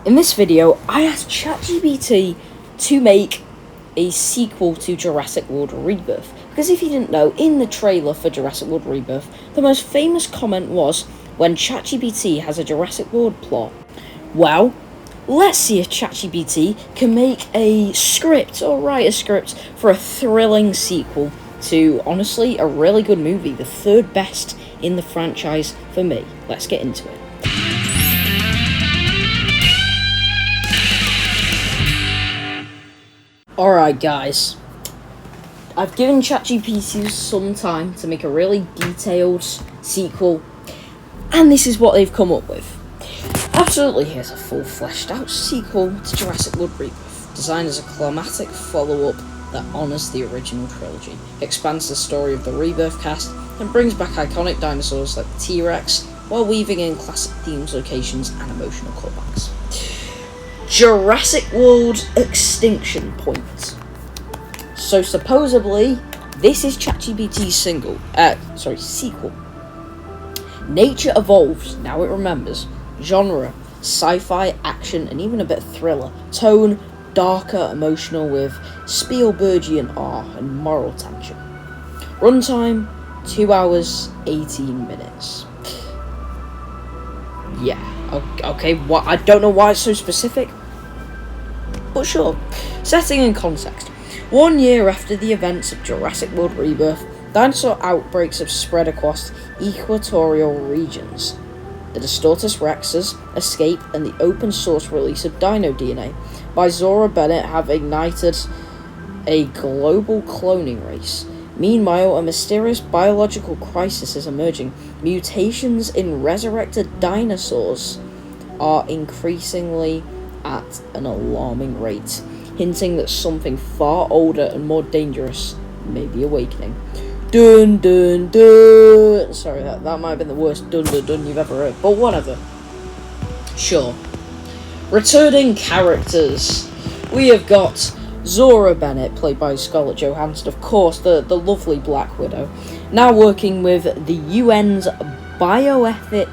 In this video, I asked ChatGPT to make a sequel to Jurassic World Rebirth. Because if you didn't know, in the trailer for Jurassic World Rebirth, the most famous comment was, when ChatGPT has a Jurassic World plot. Well, let's see if ChatGPT can make a script, or write a script, for a thrilling sequel to, honestly, a really good movie, the third best in the franchise for me. Let's get into it. Alright guys, I've given ChatGPT some time to make a really detailed sequel, and this is what they've come up with. Absolutely, here's a full fleshed out sequel to Jurassic World Rebirth, designed as a climatic follow-up that honours the original trilogy, expands the story of the Rebirth cast, and brings back iconic dinosaurs like the T-Rex, while weaving in classic themes, locations, and emotional callbacks. Jurassic World Extinction Point. So supposedly, this is ChatGPT's sequel. Nature evolves, now it remembers. Genre, sci-fi, action, and even a bit of thriller. Tone, darker, emotional, with Spielbergian awe and moral tension. Runtime, 2 hours, 18 minutes. Yeah, okay, what? I don't know why it's so specific, but sure. Setting and context. 1 year after the events of Jurassic World Rebirth, dinosaur outbreaks have spread across equatorial regions. The Distortus Rexes escape, and the open source release of Dino DNA by Zora Bennett have ignited a global cloning race. Meanwhile, a mysterious biological crisis is emerging. Mutations in resurrected dinosaurs are increasingly at an alarming rate, hinting that something far older and more dangerous may be awakening. Dun dun dun! Sorry, that might have been the worst dun dun dun you've ever heard, but whatever. Sure. Returning characters. We have got Zora Bennett, played by Scarlett Johansson, of course, the lovely Black Widow, now working with the UN's Bioethics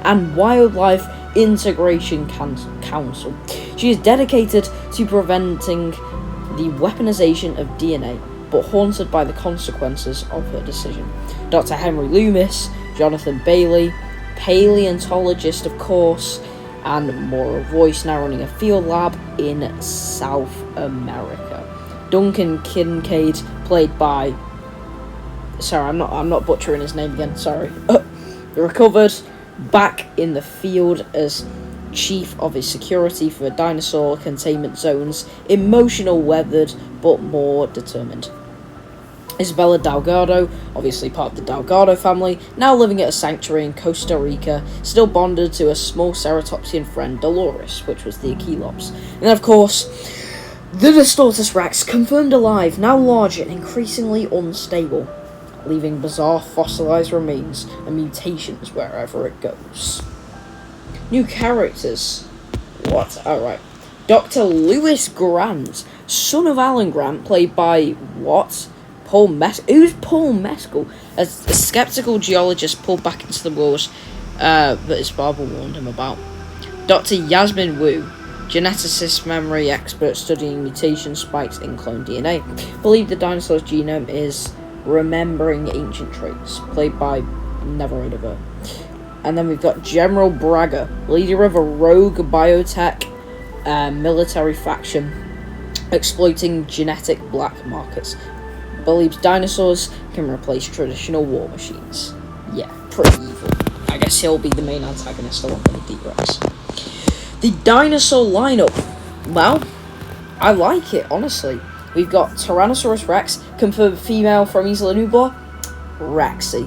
and Wildlife Integration Council. She is dedicated to preventing the weaponization of DNA, but haunted by the consequences of her decision. Dr. Henry Loomis, Jonathan Bailey, paleontologist, of course, and moral voice, now running a field lab in South America. Duncan Kincaid, played by... Sorry, I'm not butchering his name again, sorry. Recovered, back in the field as chief of his security for dinosaur containment zones, emotional, weathered, but more determined. Isabella Delgado, obviously part of the Delgado family, now living at a sanctuary in Costa Rica, still bonded to a small ceratopsian friend, Dolores, which was the Achelops. And then, of course, the Distortus Rex, confirmed alive, now larger and increasingly unstable, leaving bizarre fossilized remains and mutations wherever it goes. New characters. What? Alright. Dr. Lewis Grant, son of Alan Grant, played by what? Who's Paul Mescal? A skeptical geologist pulled back into the wars that his father warned him about. Dr. Yasmin Wu, geneticist, memory expert studying mutation spikes in clone DNA, believed the dinosaur's genome is remembering ancient traits, played by, never heard of her. And then we've got General Braga, leader of a rogue biotech military faction exploiting genetic black markets. Believes dinosaurs can replace traditional war machines. Yeah, pretty evil. I guess he'll be the main antagonist along with the T-Rex. The dinosaur lineup. Well, I like it, honestly. We've got Tyrannosaurus Rex, confirmed female from Isla Nublar. Rexy,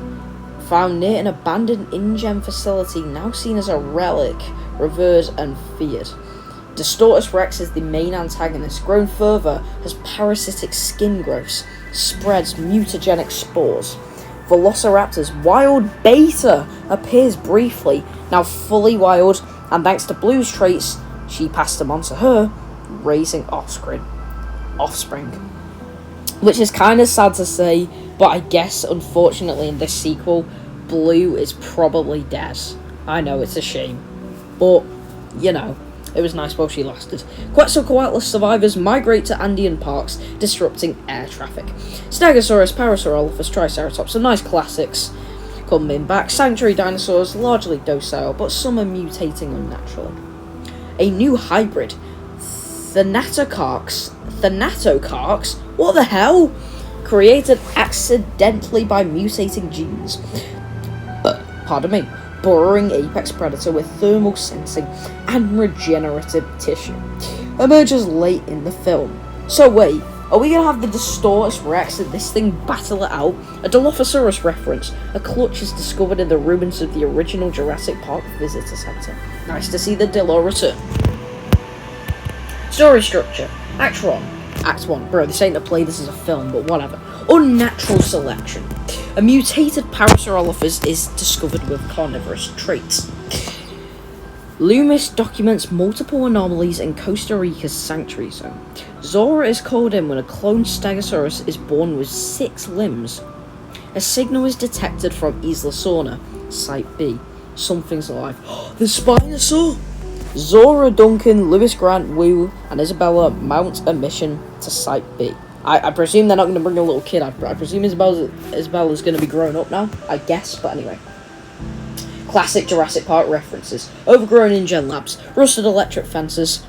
found near an abandoned InGen facility, now seen as a relic, revered and feared. Distortus Rex is the main antagonist, grown further, has parasitic skin growths, spreads mutagenic spores. Velociraptor's wild beta appears briefly, now fully wild, and thanks to Blue's traits, she passed them on to her, raising offspring. Which is kind of sad to say, but I guess, unfortunately, in this sequel, Blue is probably dead. I know, it's a shame. but, you know, it was nice while she lasted. Quetzalcoatlus survivors migrate to Andean parks, disrupting air traffic. Stegosaurus, Parasaurolophus, Triceratops, some nice classics coming back. Sanctuary dinosaurs, largely docile, but some are mutating unnaturally. A new hybrid, Thanatocarx, what the hell? Created accidentally by mutating genes. Burrowing apex predator with thermal sensing and regenerative tissue. Emerges late in the film. So wait, are we gonna have the Distortus Rex and this thing battle it out? A Dilophosaurus reference. A clutch is discovered in the ruins of the original Jurassic Park Visitor Center. Nice to see the Dilo return. Story structure. Act 1. Bro, this ain't a play, this is a film, but whatever. Unnatural selection. A mutated Parasaurolophus is discovered with carnivorous traits. Loomis documents multiple anomalies in Costa Rica's sanctuary zone. Zora is called in when a cloned Stegosaurus is born with 6 limbs. A signal is detected from Isla Sorna, Site B. Something's alive. The Spinosaur! Zora, Duncan, Lewis Grant, Wu, and Isabella mount a mission to Site B. I presume they're not going to bring a little kid. I presume Isabella's going to be grown up now, I guess, but anyway. Classic Jurassic Park references. Overgrown InGen labs, rusted electric fences,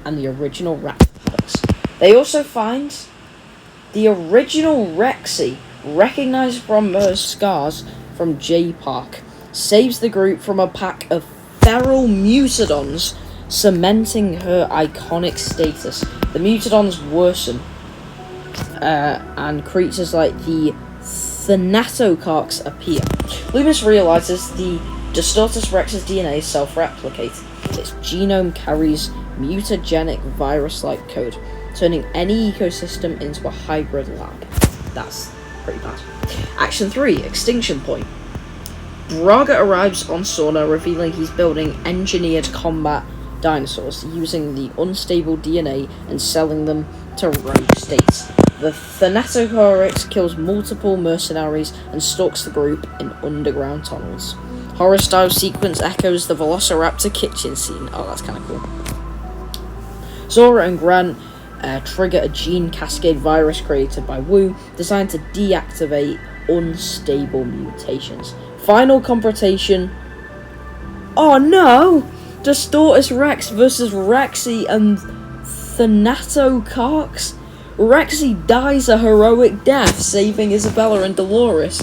and the original rat paddocks. They also find the original Rexy, recognised from her scars from J Park. Saves the group from a pack of feral mutodons, cementing her iconic status. The mutodons worsen, and creatures like the Thanatocarx appear. Loomis realizes the Distortus Rex's DNA is self-replicating. Its genome carries mutagenic virus-like code, turning any ecosystem into a hybrid lab. That's pretty bad. Action 3, Extinction Point. Braga arrives on Sorna, revealing he's building engineered combat dinosaurs, using the unstable DNA and selling them to rogue states. The Thanatocarx kills multiple mercenaries and stalks the group in underground tunnels. Horror-style sequence echoes the Velociraptor kitchen scene. Oh, that's kind of cool. Zora and Grant trigger a gene cascade virus created by Wu, designed to deactivate unstable mutations. Final confrontation. Oh no! Distortus Rex versus Rexy and Thanatocarx. Rexy dies a heroic death, saving Isabella and Dolores.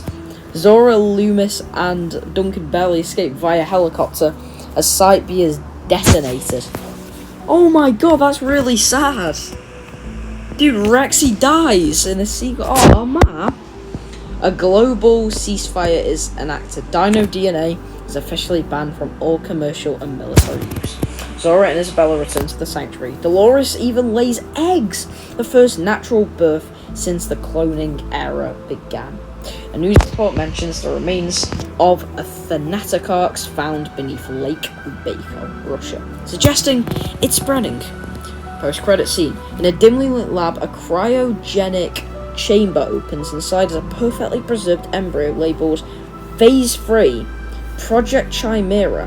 Zora, Loomis, and Duncan Belly escape via helicopter as Site B is detonated. Oh my god, that's really sad. Dude, Rexy dies in a sequel. Oh man. A global ceasefire is enacted. Dino DNA is officially banned from all commercial and military use. Zora and Isabella return to the sanctuary. Dolores even lays eggs, the first natural birth since the cloning era began. A news report mentions the remains of a Thanatocarx found beneath Lake Baikal, Russia, suggesting it's spreading. Post-credit scene. In a dimly lit lab, a cryogenic chamber opens. Inside is a perfectly preserved embryo labelled Phase 3, Project Chimera,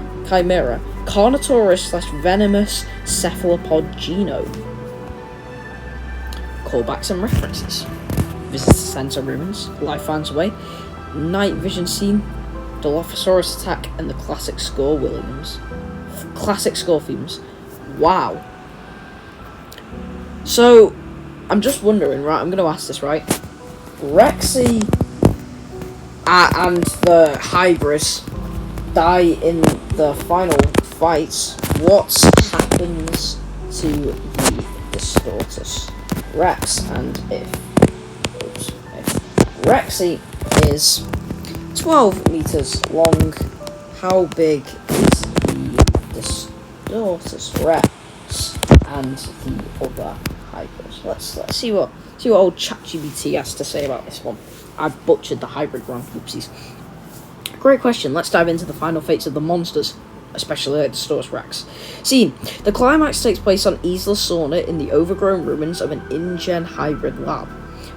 Carnotaurus/venomous cephalopod genome. Callbacks and references. Visits the Center ruins, life finds a way, night vision scene, Dilophosaurus attack, and the classic score themes. Wow. So, I'm just wondering, right, I'm going to ask this, right? Rexy and the hybrids die in the final fights. What happens to the Distortus Rex? And if Rexy is 12 meters long, how big is the Distortus Rex and the other hybrids? Let's see what old ChatGPT has to say about this one. I butchered the hybrid wrong. Oopsies. Great question. Let's dive into the final fates of the monsters, especially the Distortus Rex. Scene. The climax takes place on Isla Sorna in the overgrown ruins of an InGen hybrid lab,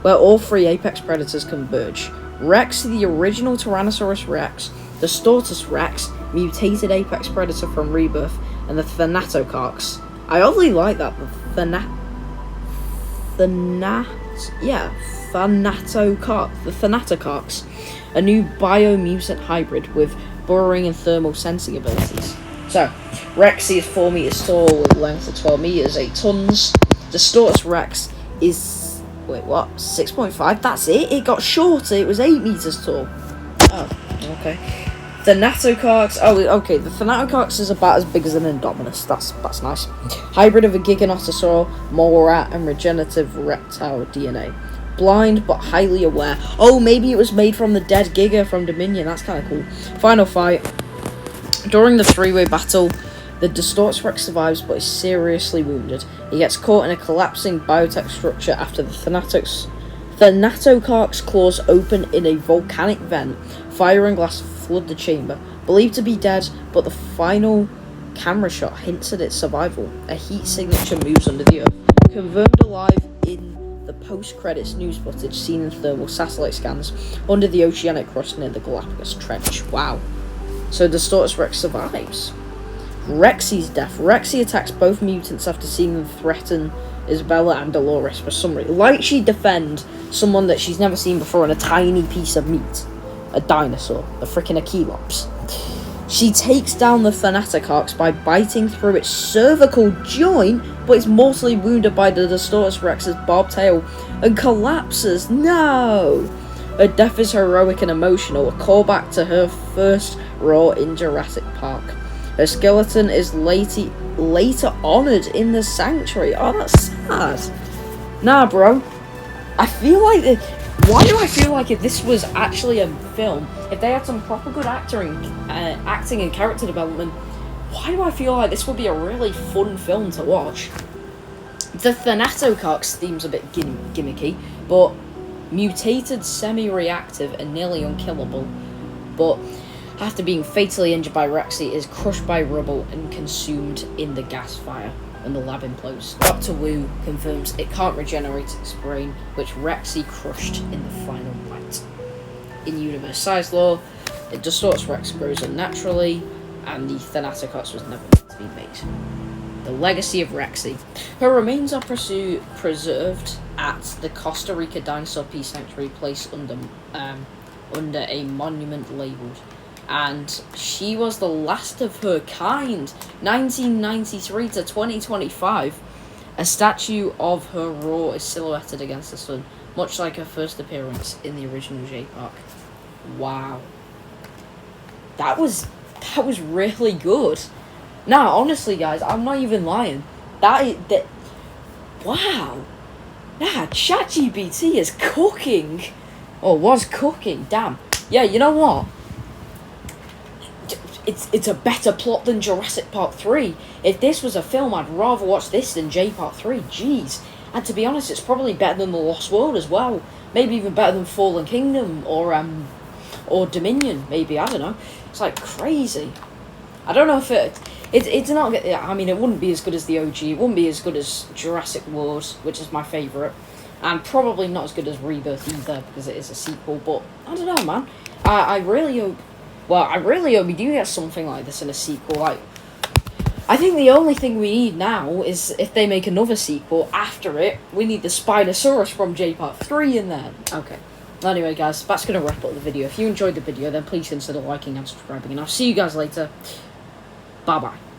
where all 3 apex predators converge. Rex, the original Tyrannosaurus Rex, the Distortus Rex, mutated apex predator from Rebirth, and the Thanatocox. I oddly like that. The Thanatocox, a new biomutant hybrid with burrowing and thermal sensing abilities. So, Rexy is 4 meters tall with a length of 12 meters, 8 tons. Distortus Rex is, wait, what? 6.5? That's it? It got shorter. It was 8 meters tall. Oh, okay. Thanatocox. Oh, okay. The Thanatocox is about as big as an Indominus. That's nice. Hybrid of a Giganotosaur, mole rat, and regenerative reptile DNA. Blind but highly aware. Oh, maybe it was made from the dead Giga from Dominion. That's kind of cool. Final fight. During the 3-way battle, the Distortus Rex survives but is seriously wounded. He gets caught in a collapsing biotech structure after the Thanatocox claws open in a volcanic vent. Fire and glass flood the chamber. Believed to be dead, but the final camera shot hints at its survival. A heat signature moves under the earth. Confirmed alive in the post-credits news footage seen in thermal satellite scans under the oceanic crust near the Galapagos Trench. Wow. So Distortus Rex survives. Rexy's death. Rexy attacks both mutants after seeing them threaten Isabella and Dolores for some reason. Like she'd defend someone that she's never seen before in a tiny piece of meat. A dinosaur. The freaking Achelops. She takes down the Thanatocox by biting through its cervical joint, but is mortally wounded by the Distortus Rex's barbed tail and collapses. No! Her death is heroic and emotional, a callback to her first role in Jurassic Park. Her skeleton is later honoured in the sanctuary. Oh, that's sad. Nah, bro. I feel like... Why do I feel like if this was actually a film, if they had some proper good acting and character development, why do I feel like this would be a really fun film to watch? The Thanatocox theme's a bit gimmicky, but mutated, semi-reactive, and nearly unkillable, but after being fatally injured by Rexy, is crushed by rubble and consumed in the gas fire when the lab implodes. Dr. Wu confirms it can't regenerate its brain, which Rexy crushed in the final fight. In universe size lore, the Distortus Rex grows unnaturally, and the Thanatocox was never meant to be made. The legacy of Rexy. Her remains are preserved at the Costa Rica Dinosaur Peace Sanctuary, placed under a monument labelled. And she was the last of her kind. 1993 to 2025. A statue of her roar is silhouetted against the sun, much like her first appearance in the original J-Park. Wow. That was really good. Nah, honestly, guys, I'm not even lying. Wow. Nah, ChatGPT is cooking. Or was cooking, damn. Yeah, you know what? It's a better plot than Jurassic Park 3. If this was a film, I'd rather watch this than J-Park 3. Jeez. And to be honest, it's probably better than The Lost World as well. Maybe even better than Fallen Kingdom or Dominion, maybe. I don't know. It's like crazy. I don't know if it's not... I mean, it wouldn't be as good as the OG. It wouldn't be as good as Jurassic World, which is my favourite. And probably not as good as Rebirth either, because it is a sequel. But, I don't know, man. I really hope... Well, I really hope we do get something like this in a sequel. Like, I think the only thing we need now is if they make another sequel after it, we need the Spinosaurus from J-Part 3 in there. Okay. Anyway, guys, that's going to wrap up the video. If you enjoyed the video, then please consider liking and subscribing. And I'll see you guys later. Bye-bye.